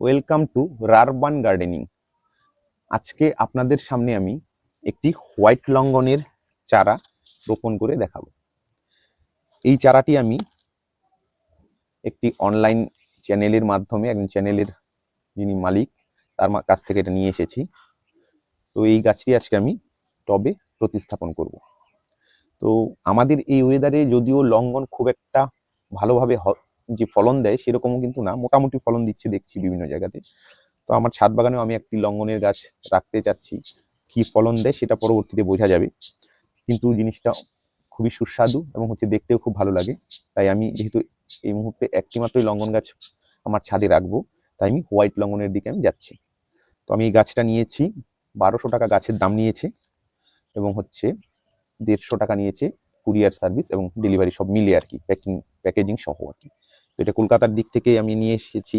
Welcome to রারবান gardening. আজকে আপনাদের সামনে আমি একটি হোয়াইট লঙ্ঘনের চারা রোপণ করে দেখাবো। এই চারাটি আমি একটি অনলাইন চ্যানেলের মাধ্যমে, একজন চ্যানেলের যিনি মালিক তার কাছ থেকে এটা নিয়ে এসেছি। তো এই গাছটি আজকে আমি টবে প্রতিস্থাপন করব। তো আমাদের এই ওয়েদারে যদিও লঙ্ঘন খুব একটা ভালোভাবে যে ফলন দেয় সেরকমও কিন্তু না, মোটামুটি ফলন দিচ্ছে দেখছি বিভিন্ন জায়গাতে। তো আমার ছাদ বাগানেও আমি একটি লঙ্ঘনের গাছ রাখতে চাচ্ছি। কি ফলন দেয় সেটা পরবর্তীতে বোঝা যাবে, কিন্তু জিনিসটা খুবই সুস্বাদু এবং দেখতেও খুব ভালো লাগে। তাই আমি যেহেতু এই মুহূর্তে একটি মাত্রই লঙ্ঘন গাছ আমার ছাদে রাখবো, তাই আমি হোয়াইট লঙ্ঘনের দিকে আমি যাচ্ছি। তো আমি এই গাছটা নিয়েছি, 1200 টাকা গাছের দাম নিয়েছে এবং 150 টাকা নিয়েছে কুরিয়ার সার্ভিস এবং ডেলিভারি সব মিলিয়ে আর কি, প্যাকেজিং সহ আর কি। তো এটা কলকাতার দিক থেকে আমি নিয়ে এসেছি,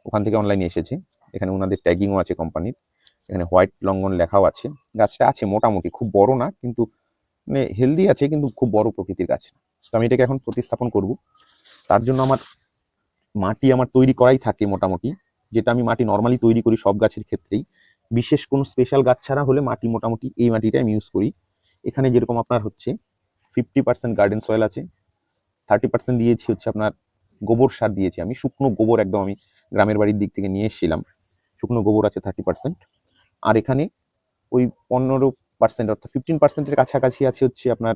ওখান থেকে অনলাইনে এসেছে। এখানে ওনাদের ট্যাগিংও আছে কোম্পানির, এখানে হোয়াইট লঙ্ঘন লেখাও আছে। গাছটা আছে মোটামুটি, খুব বড় না, কিন্তু মানে হেলদি আছে, কিন্তু খুব বড় প্রকৃতির গাছ না। তো আমি এটাকে এখন প্রতিস্থাপন করব। তার জন্য আমার মাটি তৈরি করাই থাকে মোটামুটি, যেটা আমি মাটি নর্মালি তৈরি করি সব গাছের ক্ষেত্রেই। বিশেষ কোনো স্পেশাল গাছ ছাড়া হলে মাটি মোটামুটি এই মাটিটা আমি ইউজ করি। এখানে যেরকম আপনার 50% গার্ডেন সয়েল আছে, 30% দিয়েছি আপনার গোবর সার দিয়েছি আমি, শুকনো গোবর একদম আমি গ্রামের বাড়ির দিক থেকে নিয়ে এসেছিলাম। শুকনো গোবর আছে 30%। আর এখানে ওই 15% অর্থাৎ 15%-এর কাছাকাছি আছে আপনার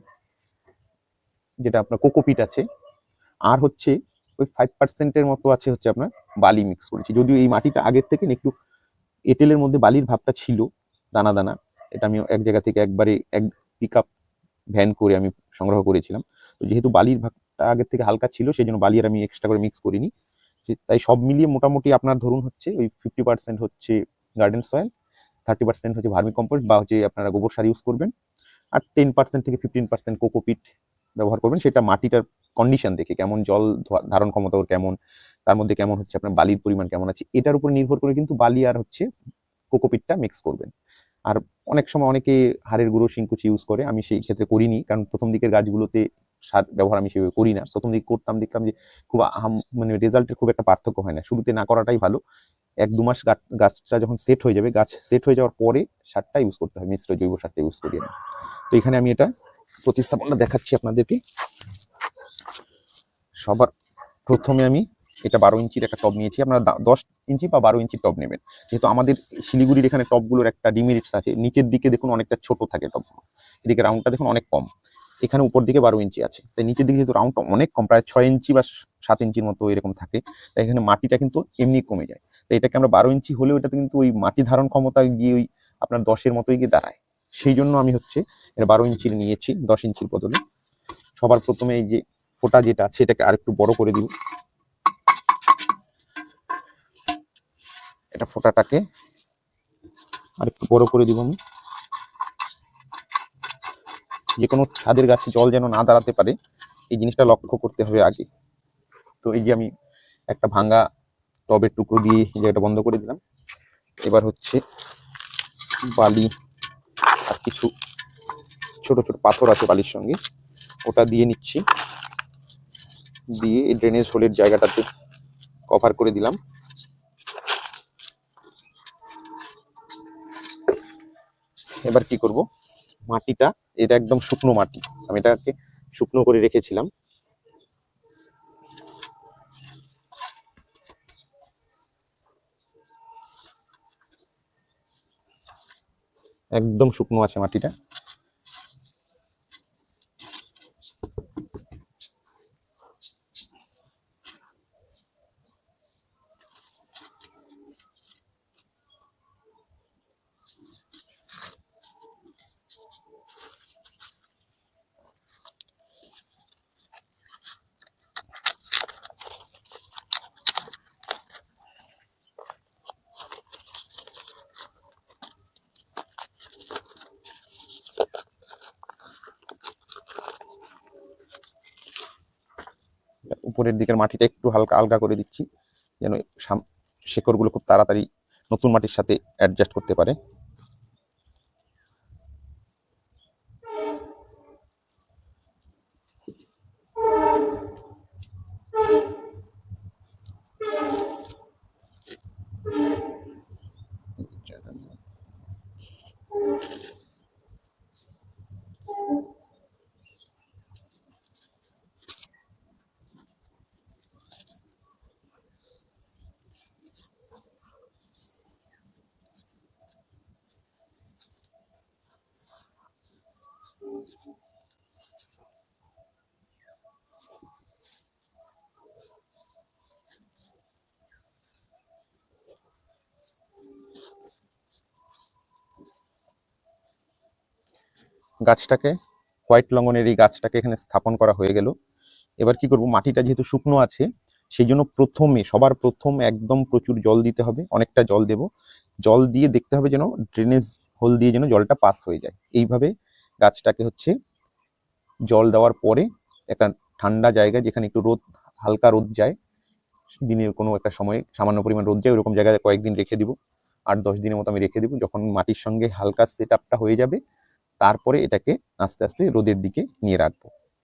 যেটা আপনার কোকোপিট আছে। আর ওই 5%-এর মতো আছে আপনার বালি মিক্স করেছি। যদিও এই মাটিটা আগের থেকে একটু এঁটেলের মধ্যে বালির ভাবটা ছিল, দানা দানা। এটা আমি এক জায়গা থেকে একবারে এক পিক আপ ভ্যান করে আমি সংগ্রহ করেছিলাম। তো যেহেতু বালির ভাগটা আগের থেকে হালকা ছিল, সেই জন্য বালি আর আমি এক্সট্রা করে মিক্স করিনি। তাই সব মিলিয়ে মোটামুটি আপনার ধরুন ওই 50% গার্ডেন সয়েল, 30% ভার্মি কম্পোস্ট বা আপনারা গোবর সার ইউজ করবেন, আর 10% থেকে 15% কোকোপিট ব্যবহার করবেন। সেটা মাটিটার কন্ডিশন দেখে, কেমন জল ধারণ ক্ষমতা ওর কেমন, তার মধ্যে কেমন আপনার বালির পরিমাণ কেমন আছে, এটার উপর নির্ভর করে কিন্তু বালি আর কোকোপিটটা মিক্স করবেন। আর অনেক সময় অনেকে হাড়ের গুঁড়ো শিংকুচি ইউজ করে, আমি সেই ক্ষেত্রে করিনি, কারণ প্রথম দিকের গাছগুলোতে সার ব্যবহার আমি সেভাবে করি না। প্রথম দিকে করতাম, দেখতাম যে খুব মানে রেজাল্টের খুব একটা পার্থক্য হয় না। শুরুতে না করাটাই ভালো। 1-2 মাস গাছটা যখন সেট হয়ে যাবে, গাছ সেট হয়ে যাওয়ার পরে সারটা ইউজ করতে হয়, মিশ্র জৈব সারটা ইউজ করি আমি। তো এখানে আমি এটা প্রতিস্থাপনটা দেখাচ্ছি আপনাদেরকে। সবার প্রথমে আমি এটা 12 ইঞ্চির একটা টব নিয়েছি। আপনারা 10 ইঞ্চি বা 12 ইঞ্চির টব নেবেন। যেহেতু আমাদের শিলিগুড়ির এখানে টবগুলোর একটা ডিমেরিটস আছে, নিচের দিকে দেখুন অনেকটা ছোট থাকে টবগুলো, এদিকে রাউন্ডটা দেখুন অনেক কম। এখানে উপর দিকে 12 ইঞ্চি আছে, তাই নিচের দিকে যেহেতু রাউন্ডটা অনেক কম, প্রায় 6 ইঞ্চি বা 7 ইঞ্চির মতো এরকম থাকে, তাই এখানে মাটিটা কিন্তু এমনি কমে যায়। তাই এটাকে আমরা 12 ইঞ্চি হলেও এটাতে কিন্তু ওই মাটি ধারণ ক্ষমতা গিয়ে ওই আপনার 10-এর মতোই গিয়ে দাঁড়ায়। সেই জন্য আমি 12 ইঞ্চির নিয়েছি 10 ইঞ্চির বদলে। সবার প্রথমে এই যে ফোঁটা যেটা আছে এটাকে আরেকটু বড় করে দিব। এটা ফোঁটাটাকে আরেকটু বড় করে দিব আমি। যে কোনো ছাদের গাছে জল যেন না দাঁড়াতে পারে, এই জিনিসটা লক্ষ্য করতে হবে আগে। তো এই যে আমি একটা ভাঙা টবের টুকরো দিয়ে জায়গাটা বন্ধ করে দিলাম। এবার বালি আর কিছু ছোট ছোট পাথর আছে বালির সঙ্গে, ওটা দিয়ে নিচ্ছি। দিয়ে এই ড্রেনেজ হোলের জায়গাটাতে কভার করে দিলাম। এবার কি করব, মাটিটা, এটা একদম শুকনো মাটি, আমি এটাকে শুকনো করে রেখেছিলাম। একদম শুকনো আছে মাটিটা। উপরের দিকের মাটিটা একটু হালকা আলগা করে দিচ্ছি, যেন শেকড়গুলো খুব তাড়াতাড়ি নতুন মাটির সাথে অ্যাডজাস্ট করতে পারে। গাছটাকে হোয়াইট লঙ্গনের এই গাছটাকে এখানে স্থাপন করা হয়ে গেল। এবার কি করব, মাটিটা যেহেতু শুকনো আছে সেই জন্য সবার প্রথম একদম প্রচুর জল দিতে হবে, অনেকটা জল দেব। জল দিয়ে দেখতে হবে যেন ড্রেনেজ হোল দিয়ে যেন জলটা পাস হয়ে যায়। এইভাবে গাছটাকে হচ্ছে জল দেওয়ার পরে একটা ঠান্ডা জায়গায়, যেখানে একটু হালকা রোদ যায়, দিনের কোনো একটা সময়ে সামান্য পরিমাণ রোদ যায়, ওরকম জায়গায় কয়েকদিন রেখে দিব। 8-10 দিনের মতো আমি রেখে দিব। যখন মাটির সঙ্গে হালকা সেট আপটা হয়ে যাবে, তারপরে এটাকে আস্তে আস্তে রোদের দিকে নিয়ে রাখবো।